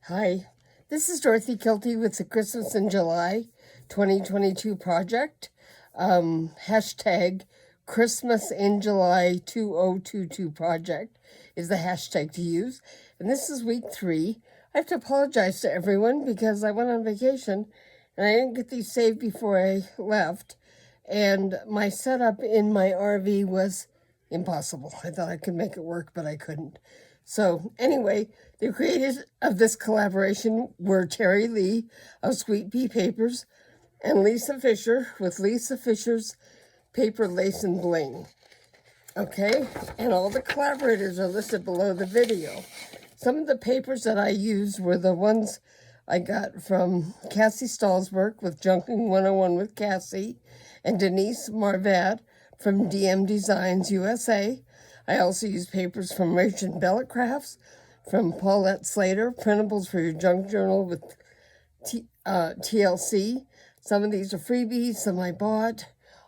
Hi, this is Dorothy Kielty with the Christmas in July 2022 project. Hashtag Christmas in July 2022 project is the hashtag to use. And this is week 3. I have to apologize to everyone because I went on vacation and I didn't get these saved before I left. And my setup in my RV was impossible. I thought I could make it work, but I couldn't. So anyway, the creators of this collaboration were Teri Lee of Sweet Pea Papers and Lisa Fisher with Lisa Fisher's Paper, Lace, and Bling. Okay, and all the collaborators are listed below the video. Some of the papers that I used were the ones I got from Cassie Stalsberg with Junkin 101 with Cassie and Denise Marvet from DM Designs USA. I also use papers from Merchant Bellet Crafts, from Paulette Slater, printables for your junk journal with TLC. Some of these are freebies, some I bought.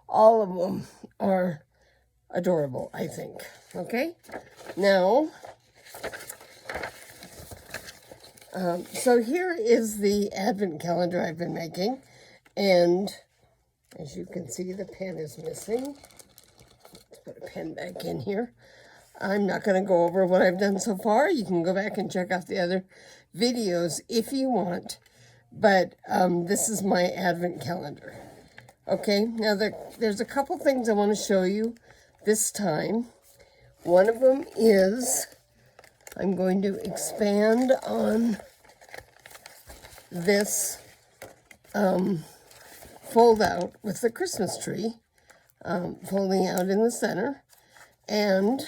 All of them are adorable, I think. Okay? Now, so here is the advent calendar I've been making. And as you can see, the pen is missing. Let's put a pen back in here. I'm not going to go over what I've done so far. You can go back and check out the other videos if you want. But this is my advent calendar. Okay, now there's a couple things I want to show you this time. One of them is I'm going to expand on this fold out with the Christmas tree, folding out in the center. And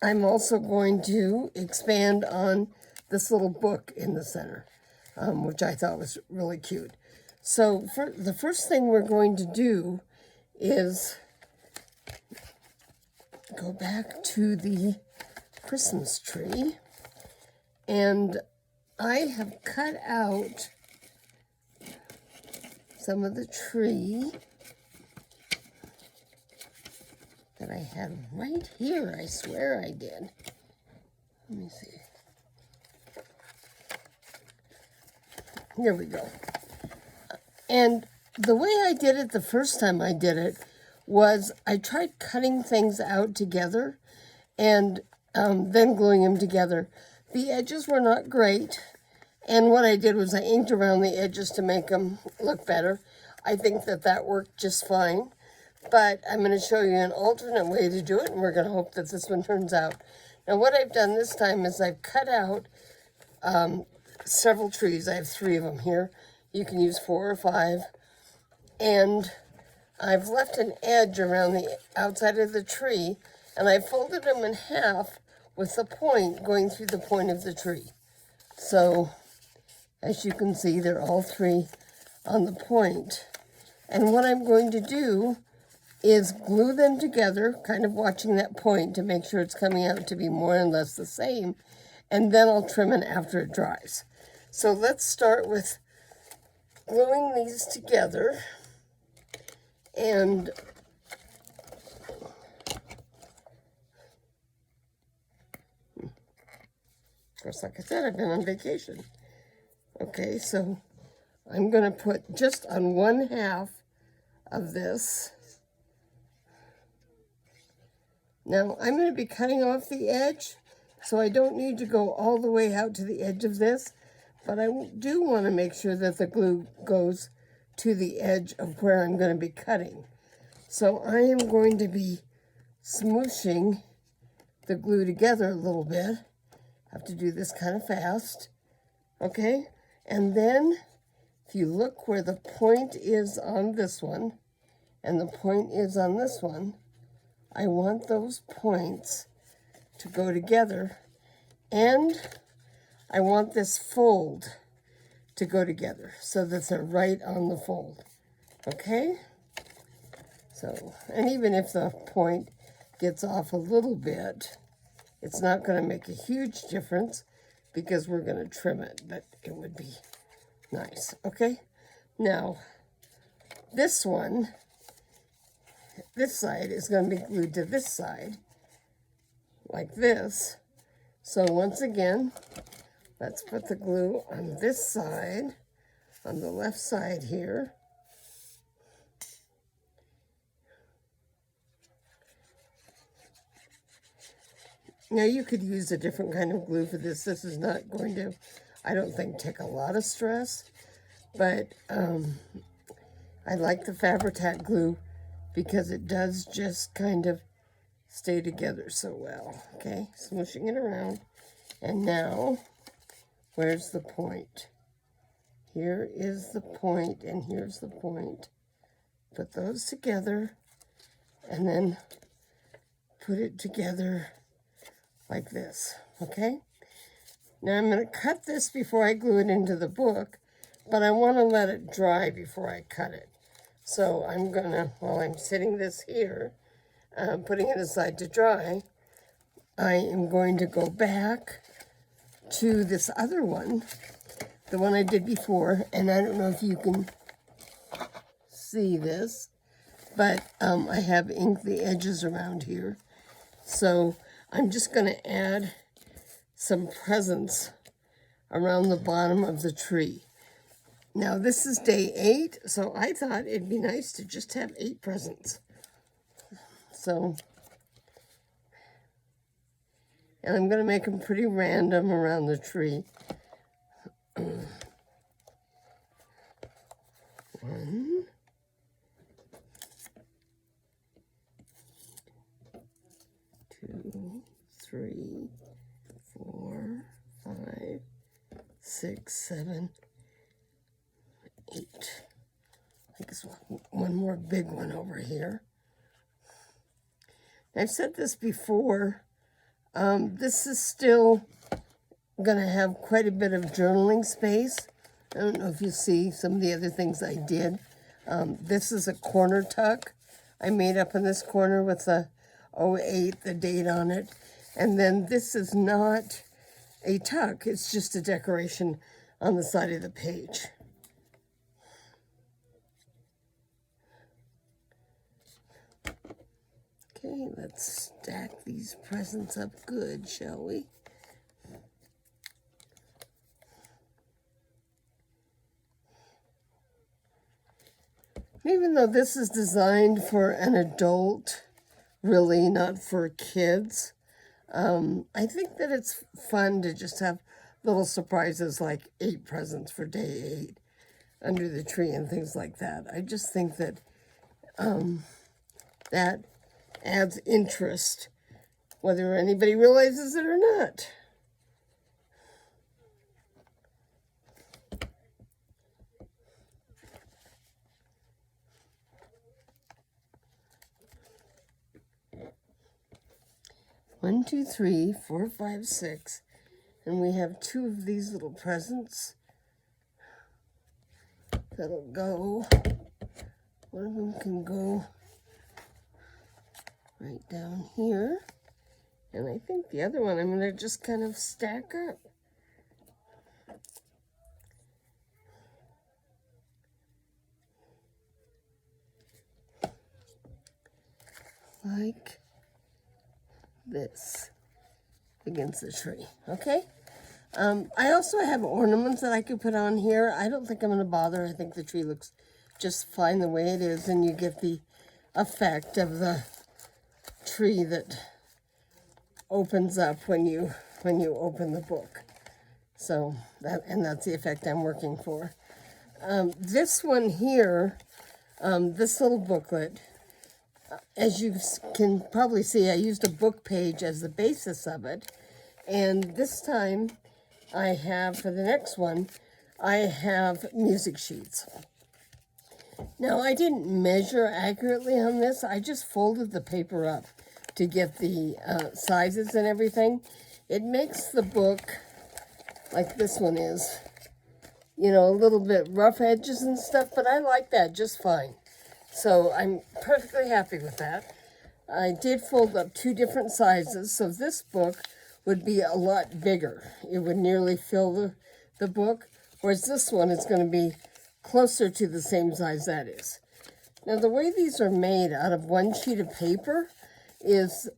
I'm also going to expand on this little book in the center, which I thought was really cute. So the first thing we're going to do is go back to the Christmas tree. And I have cut out some of the tree that I had right here. I swear I did. Let me see. Here we go. And the way I did it the first time I did it was I tried cutting things out together and then gluing them together. The edges were not great. And what I did was I inked around the edges to make them look better. I think that worked just fine. But I'm going to show you an alternate way to do it, and we're going to hope that this one turns out. Now, what I've done this time is I've cut out several trees. I have 3 of them here. You can use 4 or 5. And I've left an edge around the outside of the tree, and I folded them in half with the point going through the point of the tree. So, as you can see, they're all 3 on the point. And what I'm going to do is glue them together, kind of watching that point to make sure it's coming out to be more or less the same, and then I'll trim it after it dries. So let's start with gluing these together, and of course, like I said, I've been on vacation. Okay, so I'm going to put just on 1/2 of this. Now, I'm going to be cutting off the edge, so I don't need to go all the way out to the edge of this, but I do want to make sure that the glue goes to the edge of where I'm going to be cutting. So I am going to be smooshing the glue together a little bit. I have to do this kind of fast, okay? And then, if you look where the point is on this one, and the point is on this one, I want those points to go together, and I want this fold to go together so that they're right on the fold, okay? So, and even if the point gets off a little bit, it's not going to make a huge difference because we're going to trim it, but it would be nice, okay? Now, this one, this side is going to be glued to this side, like this, So once again, let's put the glue on this side, on the left side here. Now you could use a different kind of glue for this. This is not going to, I don't think, take a lot of stress, but I like the Fabri-Tac glue because it does just kind of stay together so well. Okay, smooshing it around. And now, where's the point? Here is the point, and here's the point. Put those together, and then put it together like this, okay? Now I'm going to cut this before I glue it into the book, but I want to let it dry before I cut it. So I'm going to, while I'm sitting this here, putting it aside to dry, I am going to go back to this other one, the one I did before, and I don't know if you can see this, but I have inked the edges around here. So I'm just going to add some presents around the bottom of the tree. Now this is day 8, so I thought it'd be nice to just have 8 presents. So, and I'm going to make them pretty random around the tree. 1, 2, 3, 4, 5, 6, 7, 8. I think it's one more big one over here. I've said this before. This is still going to have quite a bit of journaling space. I don't know if you see some of the other things I did. This is a corner tuck I made up in this corner with the 08, the date on it. And then this is not a tuck. It's just a decoration on the side of the page. Okay, let's stack these presents up good, shall we? Even though this is designed for an adult, really not for kids, I think that it's fun to just have little surprises like 8 presents for day 8 under the tree and things like that. I just think that that adds interest, whether anybody realizes it or not. One, 2, 3, 4, 5, 6, and we have 2 of these little presents that'll go. One of them can go right down here, and I think the other one I'm going to just kind of stack up. Like this against the tree, okay? I also have ornaments that I could put on here. I don't think I'm going to bother. I think the tree looks just fine the way it is, and you get the effect of the tree that opens up when you open the book. So that's the effect I'm working for. This one here, this little booklet, as you can probably see, I used a book page as the basis of it, and this time I have, for the next one, I have music sheets. Now, I didn't measure accurately on this. I just folded the paper up to get the sizes and everything. It makes the book, like this one is, you know, a little bit rough edges and stuff, but I like that just fine. So I'm perfectly happy with that. I did fold up 2 different sizes, so this book would be a lot bigger. It would nearly fill the book, whereas this one is going to be closer to the same size that is. Now, the way these are made out of one sheet of paper is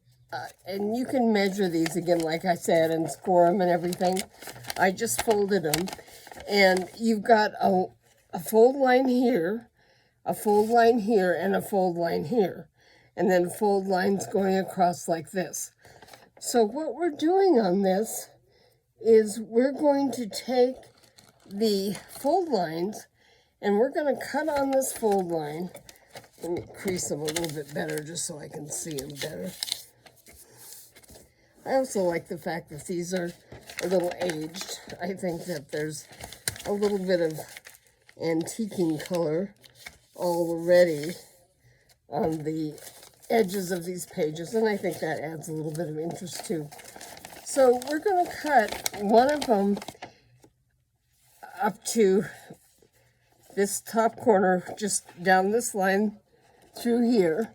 and you can measure these again, like I said, and score them and everything. I just folded them. And you've got a fold line here, a fold line here, and a fold line here. And then fold lines going across like this. So what we're doing on this is we're going to take the fold lines and we're going to cut on this fold line. Let me crease them a little bit better just so I can see them better. I also like the fact that these are a little aged. I think that there's a little bit of antiquing color already on the edges of these pages, and I think that adds a little bit of interest too. So we're going to cut one of them up to this top corner, just down this line through here.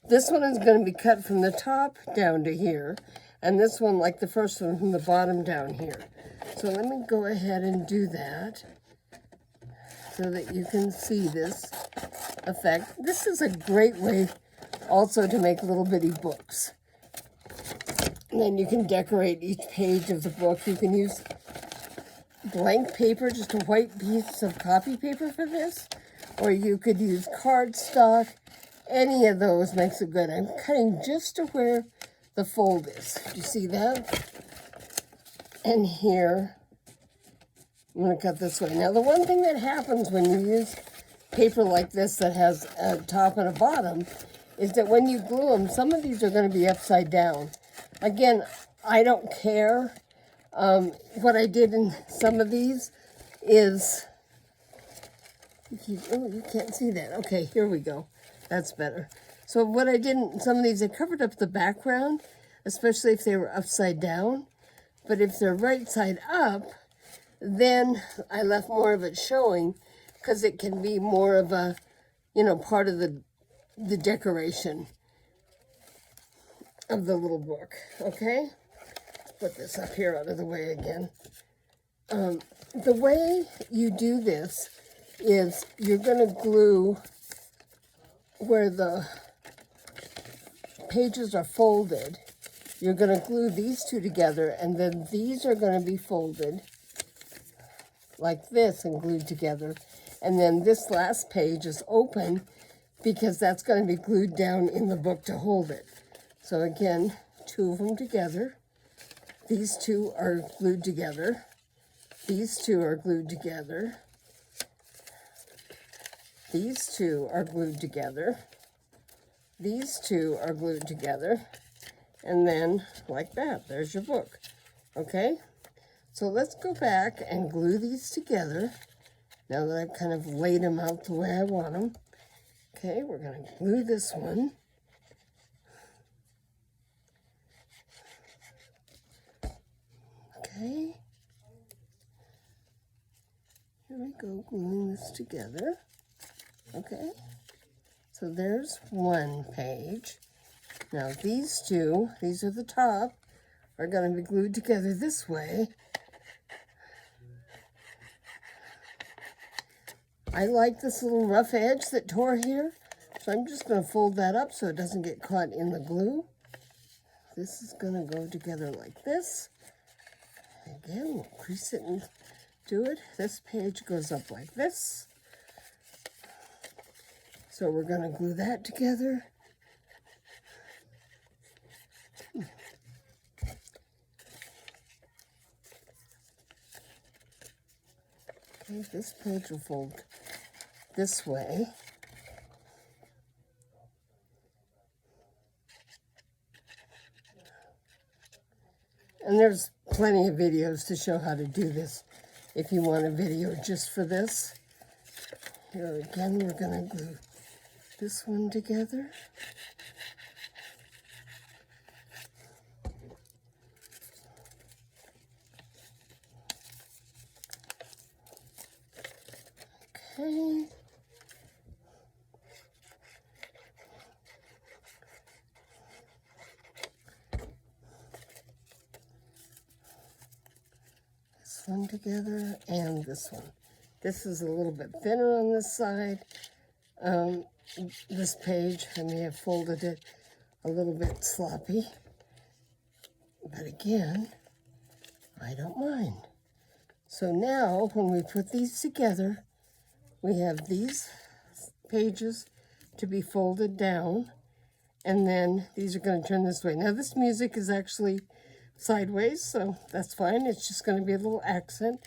This one is going to be cut from the top down to here, and this one, like the first one, from the bottom down here. So let me go ahead and do that so that you can see this effect. This is a great way also to make little bitty books. And then you can decorate each page of the book. You can use blank paper, just a white piece of copy paper for this, or you could use cardstock. Any of those makes it good. I'm cutting just to where the fold is. Do you see that? And here, I'm going to cut this way. Now, the one thing that happens when you use paper like this that has a top and a bottom is that when you glue them, some of these are going to be upside down. Again, I don't care. What I did in some of these is, you can't see that. Okay, here we go. That's better. So what I did in some of these, I covered up the background, especially if they were upside down. But if they're right side up, then I left more of it showing, because it can be more of a, part of the decoration of the little book. Okay? Put this up here out of the way again. The way you do this is you're going to glue where the pages are folded. You're going to glue these two together, and then these are going to be folded like this and glued together. And then this last page is open because that's going to be glued down in the book to hold it. So again, two of them together. These two are glued together. These two are glued together. These two are glued together. These two are glued together. And then, like that, there's your book. Okay? So let's go back and glue these together. Now that I've kind of laid them out the way I want them. Okay, we're going to glue this one. Okay. Here we go, gluing this together. Okay. So there's one page. Now these two, these are the top, are going to be glued together this way. I like this little rough edge that tore here, so I'm just going to fold that up so it doesn't get caught in the glue. This is going to go together like this. Again, we'll crease it and do it. This page goes up like this. So we're going to glue that together. Okay, this page will fold this way. And there's plenty of videos to show how to do this if you want a video just for this. Here again, we're going to glue this one together. Okay. This one together and this one. This is a little bit thinner on this side. This page, I may have folded it a little bit sloppy. But again, I don't mind. So now, when we put these together, we have these pages to be folded down, and then these are going to turn this way. Now, this music is actually sideways, so that's fine. It's just going to be a little accent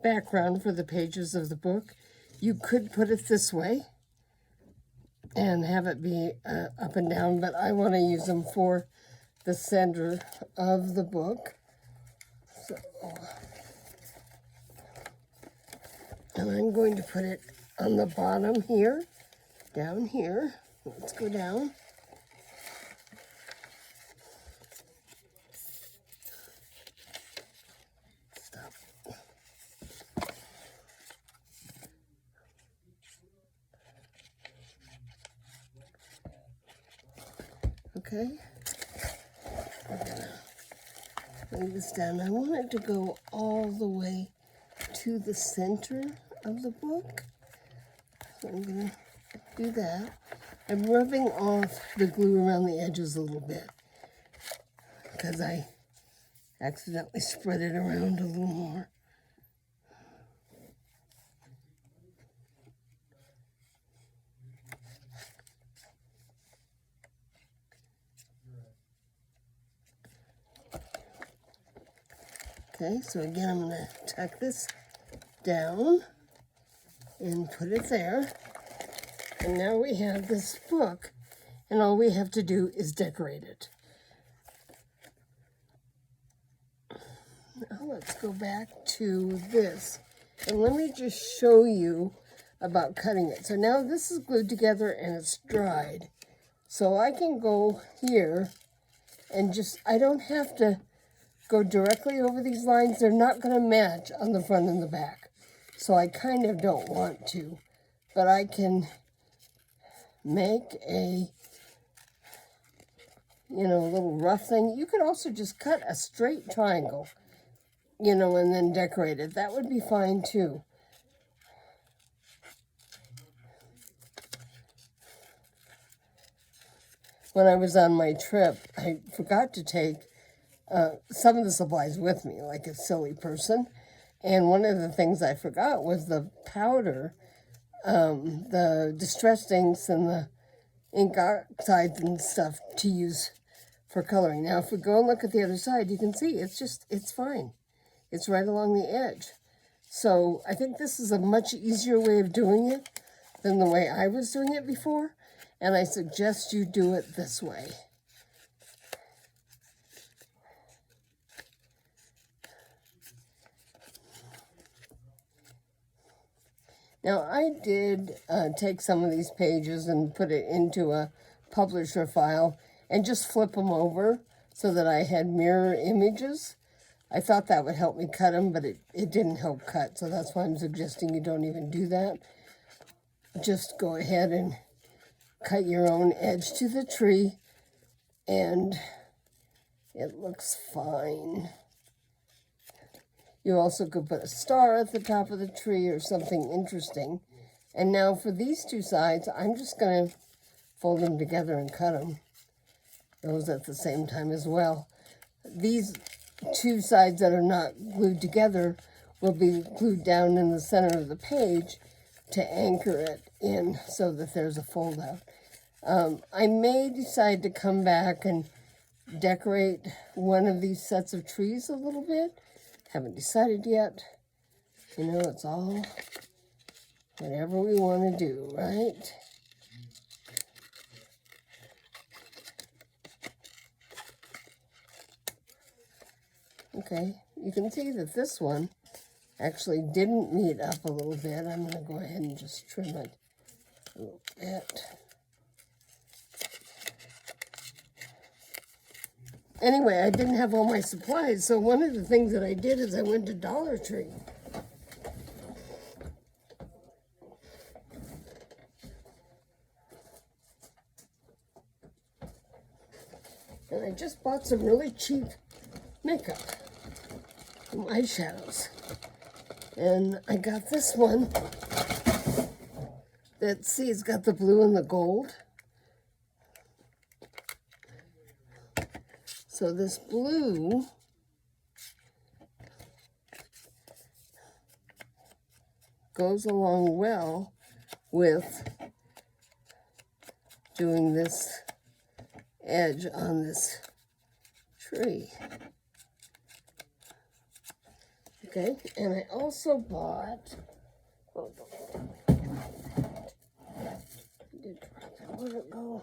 background for the pages of the book. You could put it this way and have it be up and down, but I want to use them for the center of the book. So, and I'm going to put it on the bottom here, down here. Let's go down. Stop. Okay. We're gonna lay this down. I want it to go all the way to the center of the book. So I'm going to do that. I'm rubbing off the glue around the edges a little bit because I accidentally spread it around a little more. Okay, so again, I'm going to tuck this down and put it there. And now we have this book, and all we have to do is decorate it. Now let's go back to this. And let me just show you about cutting it. So now this is glued together and it's dried. So I can go here and just, I don't have to go directly over these lines. They're not going to match on the front and the back. So I kind of don't want to, but I can make a, little rough thing. You could also just cut a straight triangle, and then decorate it. That would be fine too. When I was on my trip, I forgot to take some of the supplies with me, like a silly person. And one of the things I forgot was the powder, the distress inks and the ink oxides and stuff to use for coloring. Now, if we go and look at the other side, you can see it's fine. It's right along the edge. So I think this is a much easier way of doing it than the way I was doing it before. And I suggest you do it this way. Now, I did take some of these pages and put it into a publisher file and just flip them over so that I had mirror images. I thought that would help me cut them, but it didn't help cut, so that's why I'm suggesting you don't even do that. Just go ahead and cut your own edge to the tree, and it looks fine. You also could put a star at the top of the tree or something interesting. And now for these two sides, I'm just going to fold them together and cut them. Those at the same time as well. These two sides that are not glued together will be glued down in the center of the page to anchor it in so that there's a fold out. I may decide to come back and decorate one of these sets of trees a little bit. Haven't decided yet. It's all whatever we want to do, right? Okay, you can see that this one actually didn't meet up a little bit. I'm going to go ahead and just trim it a little bit. Anyway, I didn't have all my supplies, so one of the things that I did is I went to Dollar Tree. And I just bought some really cheap makeup, some eyeshadows. And I got this one that, see, it's got the blue and the gold. So this blue goes along well with doing this edge on this tree. Okay, and I also bought, oh, I did drop it, where'd it go?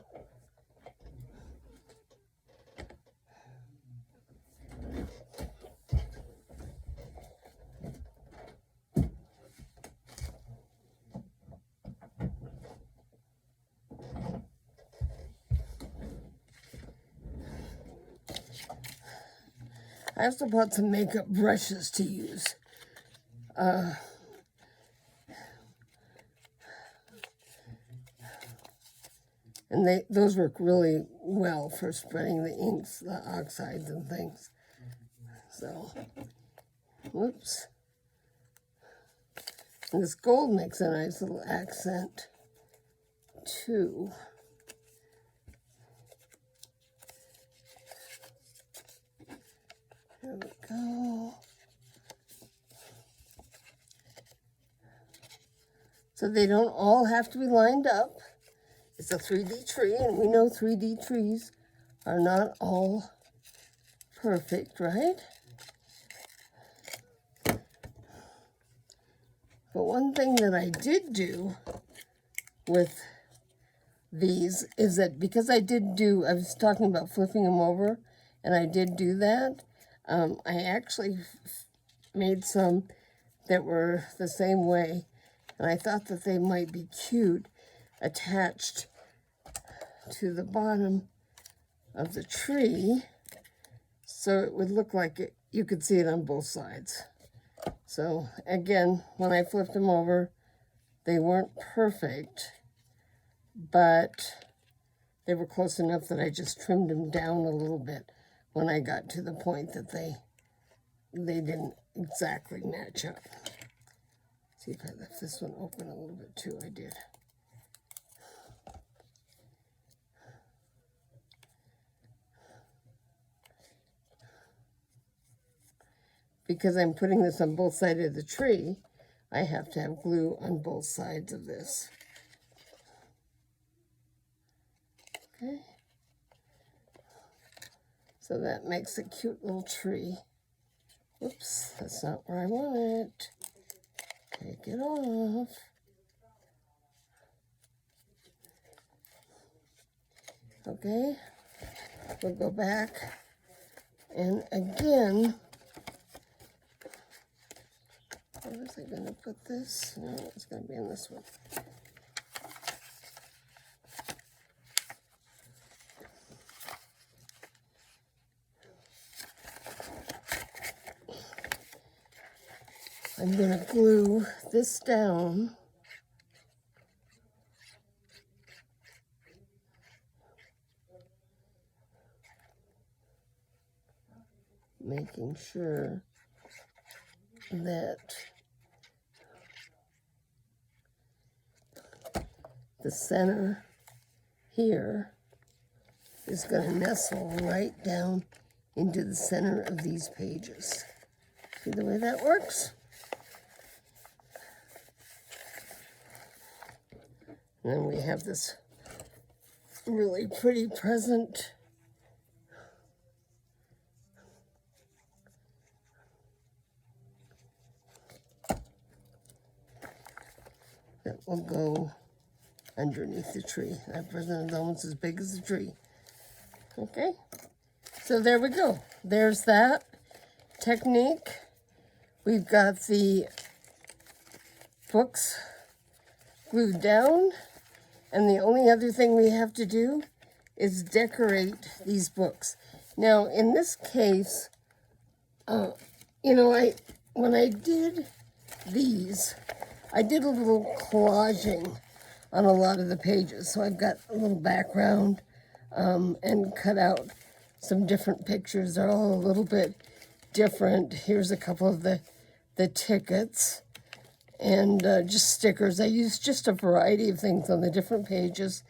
I also bought some makeup brushes to use. And those work really well for spreading the inks, the oxides and things. So, whoops. And this gold makes a nice little accent too. There we go. So they don't all have to be lined up. It's a 3D tree, and we know 3D trees are not all perfect, right? But one thing that I did do with these is that because I was talking about flipping them over, and I did do that, I actually made some that were the same way, and I thought that they might be cute attached to the bottom of the tree, so it would look like it, you could see it on both sides. So again, when I flipped them over, they weren't perfect, but they were close enough that I just trimmed them down a little bit when I got to the point that they didn't exactly match up. See if I left this one open a little bit too. I did. Because I'm putting this on both sides of the tree, I have to have glue on both sides of this. Okay. So that makes a cute little tree. Oops, that's not where I want it. Take it off. Okay, we'll go back, and again, where was I going to put this? No, it's going to be in this one. I'm going to glue this down. Making sure that the center here is going to nestle right down into the center of these pages. See the way that works? And then we have this really pretty present that will go underneath the tree. That present is almost as big as the tree. Okay, so there we go. There's that technique. We've got the books glued down, and the only other thing we have to do is decorate these books. Now, in this case, you know, when I did these, I did a little collaging on a lot of the pages. So I've got a little background and cut out some different pictures. They're all a little bit different. Here's a couple of the tickets and just stickers. I used just a variety of things on the different pages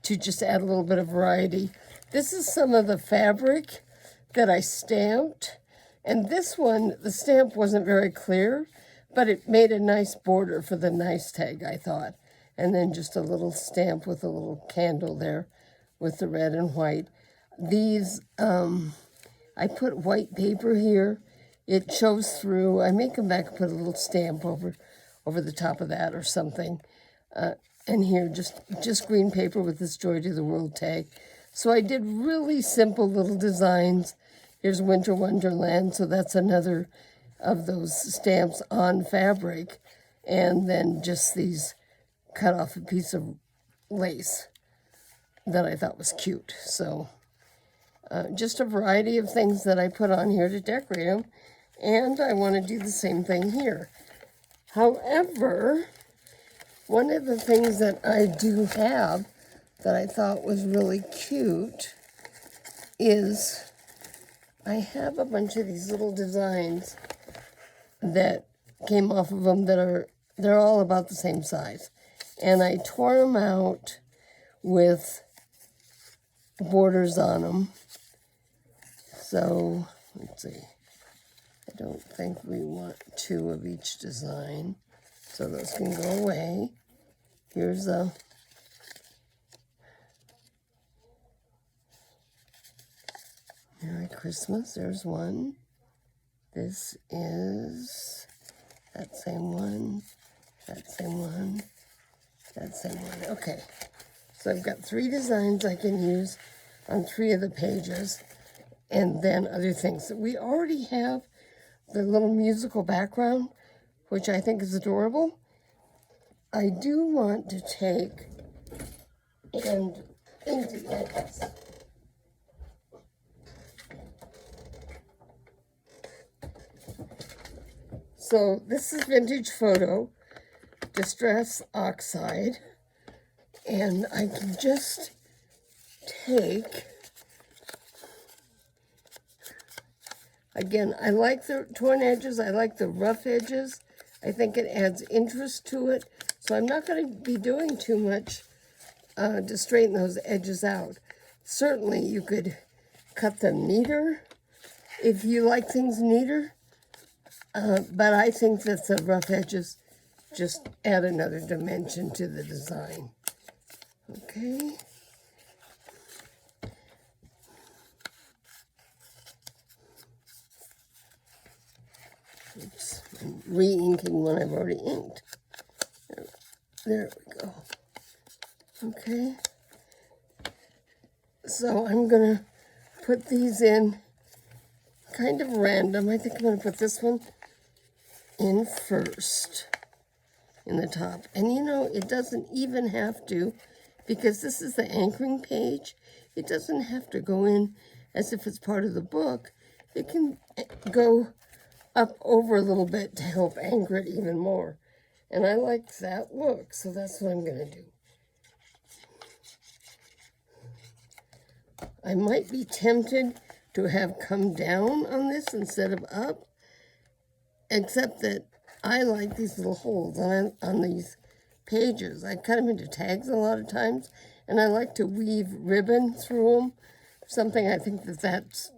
to just add a little bit of variety. This is some of the fabric that I stamped. And this one, the stamp wasn't very clear, but it made a nice border for the nice tag, I thought. And then just a little stamp with a little candle there with the red and white. These, I put white paper here. It shows through. I may come back and put a little stamp over the top of that or something. And here, just green paper with this Joy to the World tag. So I did really simple little designs. Here's Winter Wonderland, so that's another of those stamps on fabric. And then just these cut off a piece of lace that I thought was cute. So just a variety of things that I put on here to decorate them. And I want to do the same thing here. However, one of the things that I do have that I thought was really cute is I have a bunch of these little designs that came off of them they're all about the same size. And I tore them out with borders on them. So, let's see. I don't think we want 2 of each design. So those can go away. Here's a Merry Christmas, there's one. This is that same one, that same one, that same one. Okay, so I've got 3 designs I can use on 3 of the pages, and then other things. We already have the little musical background, which I think is adorable. I do want to take and ink the edges. So this is Vintage Photo Distress Oxide, and I can just take, again, I like the torn edges, I like the rough edges. I think it adds interest to it, so I'm not going to be doing too much to straighten those edges out. Certainly you could cut them neater if you like things neater. But I think that the rough edges just add another dimension to the design. Okay. Oops, I'm re-inking one I've already inked. There we go. Okay. So I'm going to put these in kind of random. I think I'm going to put this one in first in the top. And you know, it doesn't even have to, because this is the anchoring page, it doesn't have to go in as if it's part of the book. It can go up over a little bit to help anchor it even more. And I like that look, so that's what I'm going to do. I might be tempted to have come down on this instead of up, except that I like these little holes on these pages. I cut them into tags a lot of times, and I like to weave ribbon through them. Something I think that's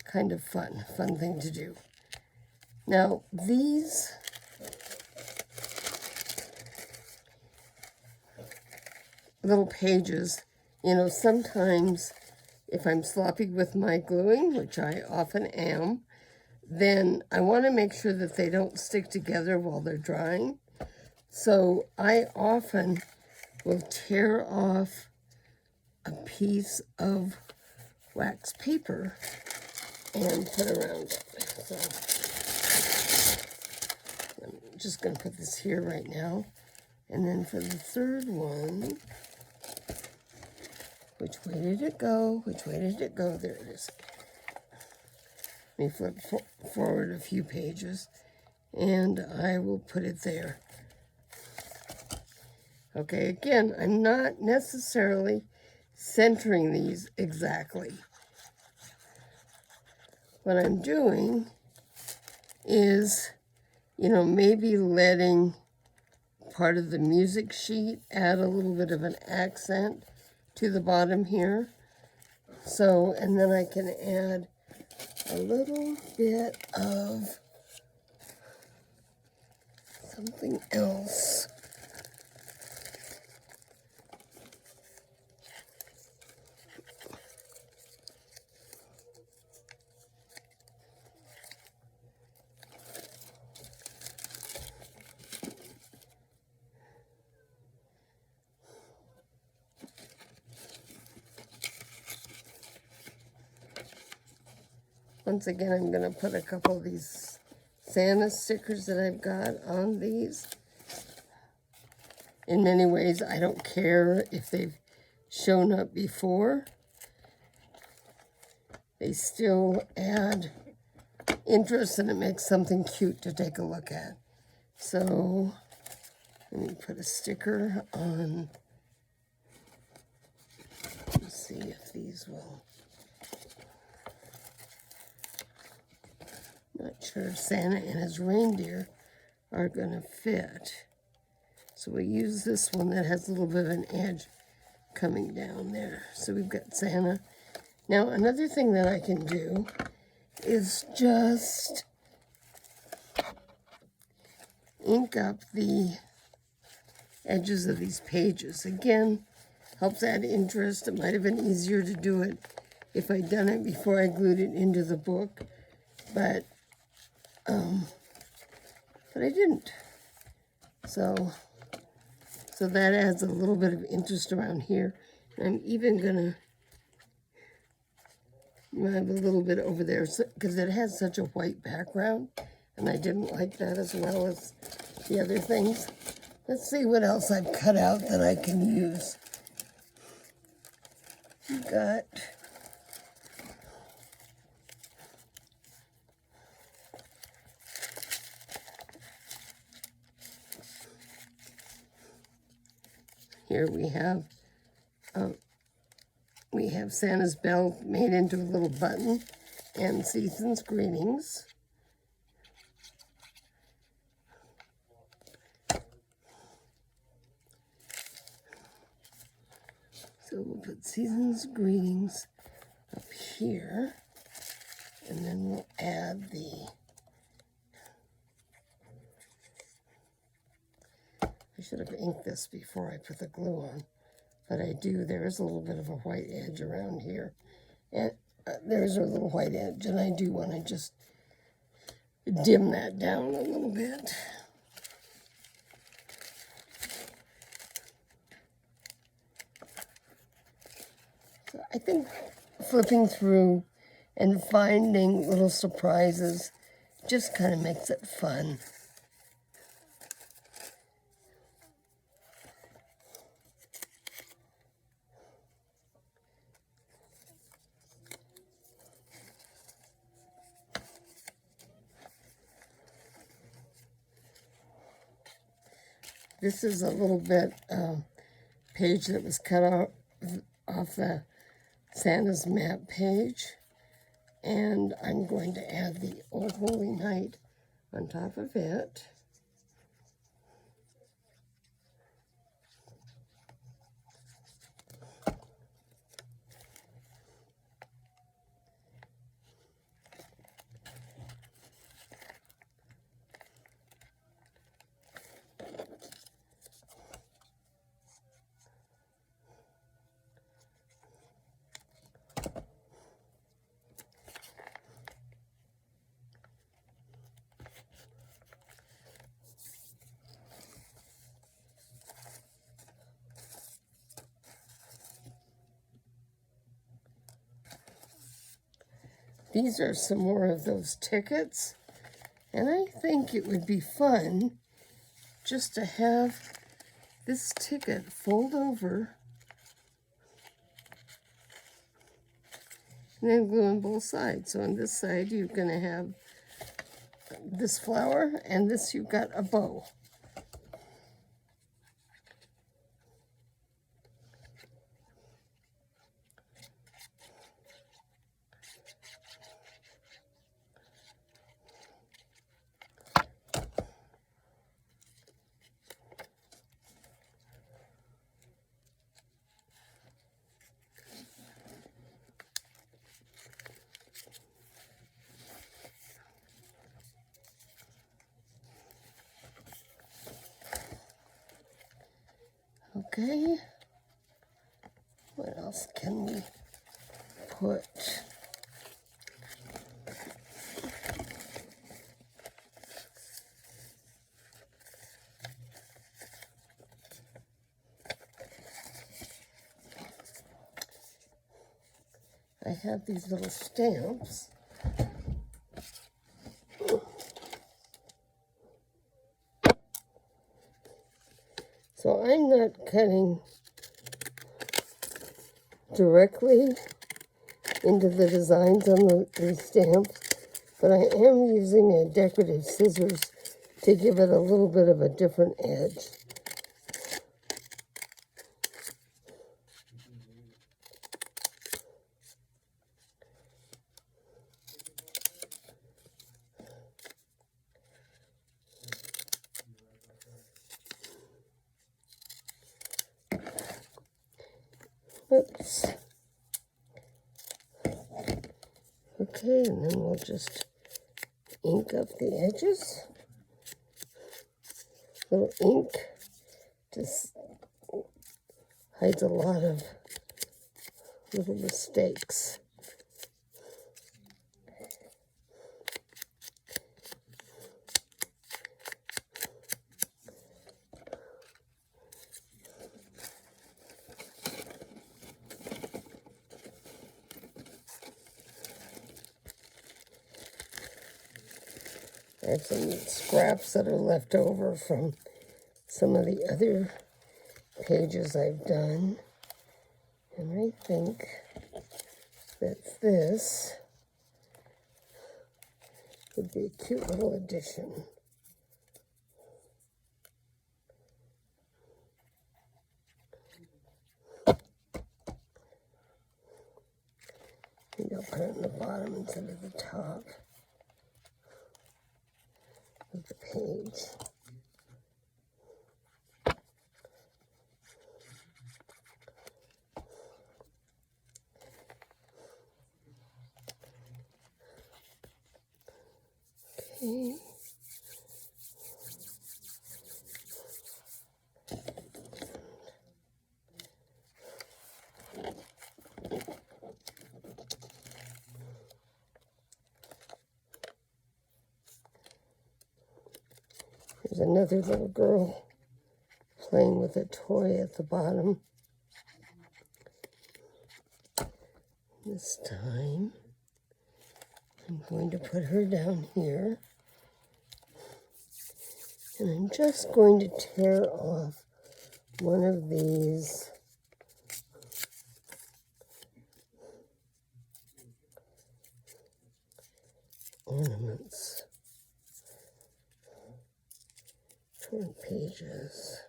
kind of fun thing to do. Now, these little pages, you know, sometimes if I'm sloppy with my gluing, which I often am, then I want to make sure that they don't stick together while they're drying. So I often will tear off a piece of wax paper and put around it. So I'm just going to put this here right now. And then for the third one, which way did it go? Which way did it go? There it is. Let me flip forward a few pages, and I will put it there. Okay, again, I'm not necessarily centering these exactly. What I'm doing is, you know, maybe letting part of the music sheet add a little bit of an accent to the bottom here. So, and then I can add a little bit of something else. Once again, I'm going to put a couple of these Santa stickers that I've got on these. In many ways, I don't care if they've shown up before. They still add interest, and it makes something cute to take a look at. So, let me put a sticker on. Let's see if these will. Not sure Santa and his reindeer are going to fit. So we use this one that has a little bit of an edge coming down there. So we've got Santa. Now another thing that I can do is just ink up the edges of these pages. Again, helps add interest. It might have been easier to do it if I'd done it before I glued it into the book, but I didn't. So that adds a little bit of interest around here. And I'm even gonna have a little bit over there because it has such a white background, and I didn't like that as well as the other things. Let's see what else I've cut out that I can use. Got here we have Santa's bell made into a little button and season's greetings. So we'll put season's greetings up here, and then we'll add the, I should have inked this before I put the glue on, but I do. There is a little bit of a white edge around here, and there's a little white edge, and I do want to just dim that down a little bit. So I think flipping through and finding little surprises just kind of makes it fun. This is a little bit page that was cut off the Santa's map page, and I'm going to add the Old Holy Night on top of it. These are some more of those tickets, and I think it would be fun just to have this ticket fold over and then glue on both sides. So on this side you're going to have this flower, and this you've got a bow. Okay. What else can we put? I have these little stamps. So I'm not cutting directly into the designs on the stamps, but I am using a decorative scissors to give it a little bit of a different edge. Oops. Okay, and then we'll just ink up the edges. Little ink just hides a lot of little mistakes. I have some scraps that are left over from some of the other pages I've done. And I think that this would be a cute little addition. Maybe I'll put it in the bottom instead of the top of the page. Okay. There's another little girl playing with a toy at the bottom. This time, I'm going to put her down here. And I'm just going to tear off one of these ornaments. Torn pages.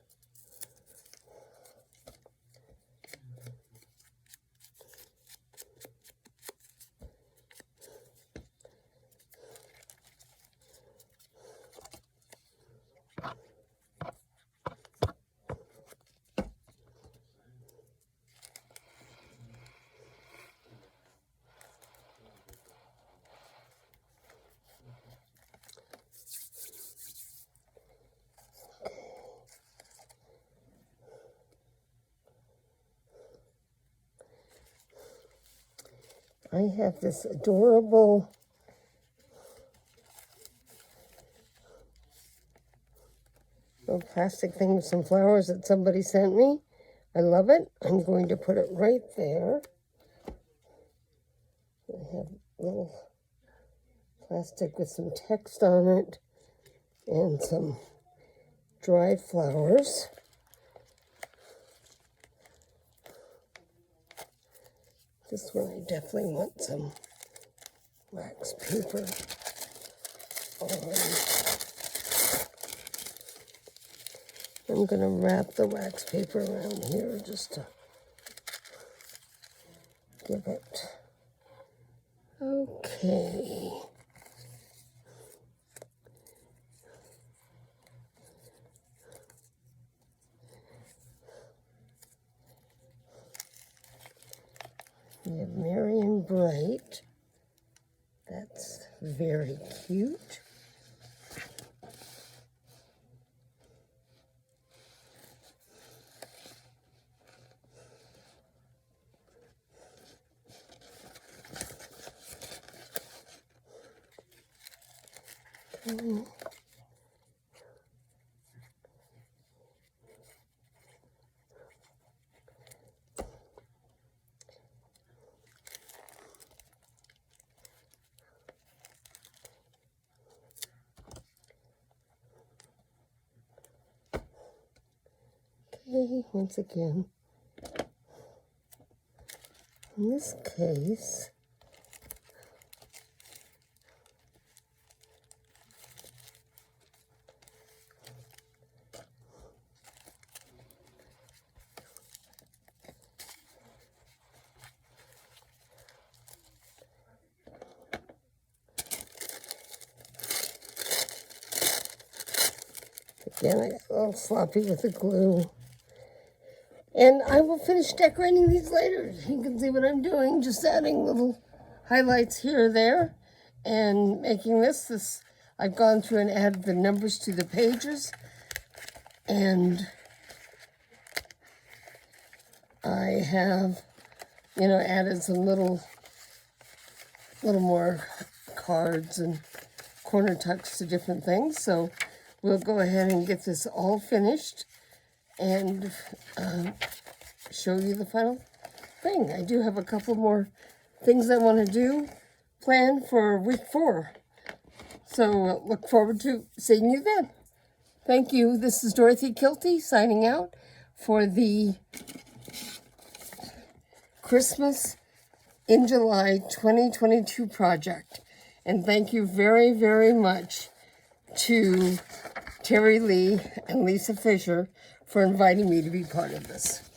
I have this adorable little plastic thing with some flowers that somebody sent me. I love it. I'm going to put it right there. I have a little plastic with some text on it and some dried flowers. This one I definitely want some wax paper on. I'm going to wrap the wax paper around here just to give it. Okay. We have Marion Bright. That's very cute. Okay, once again, in this case, again, I got a little sloppy with the glue. And I will finish decorating these later. You can see what I'm doing, just adding little highlights here or there and making this. I've gone through and added the numbers to the pages, and I have, added some little more cards and corner tucks to different things. So we'll go ahead and get this all finished and show you the final thing. I do have a couple more things I want to do planned for week 4. So look forward to seeing you then. Thank you. This is Dorothy Kielty signing out for the Christmas in July 2022 project. And thank you very, very much to Teri Lee and Lisa Fisher for inviting me to be part of this.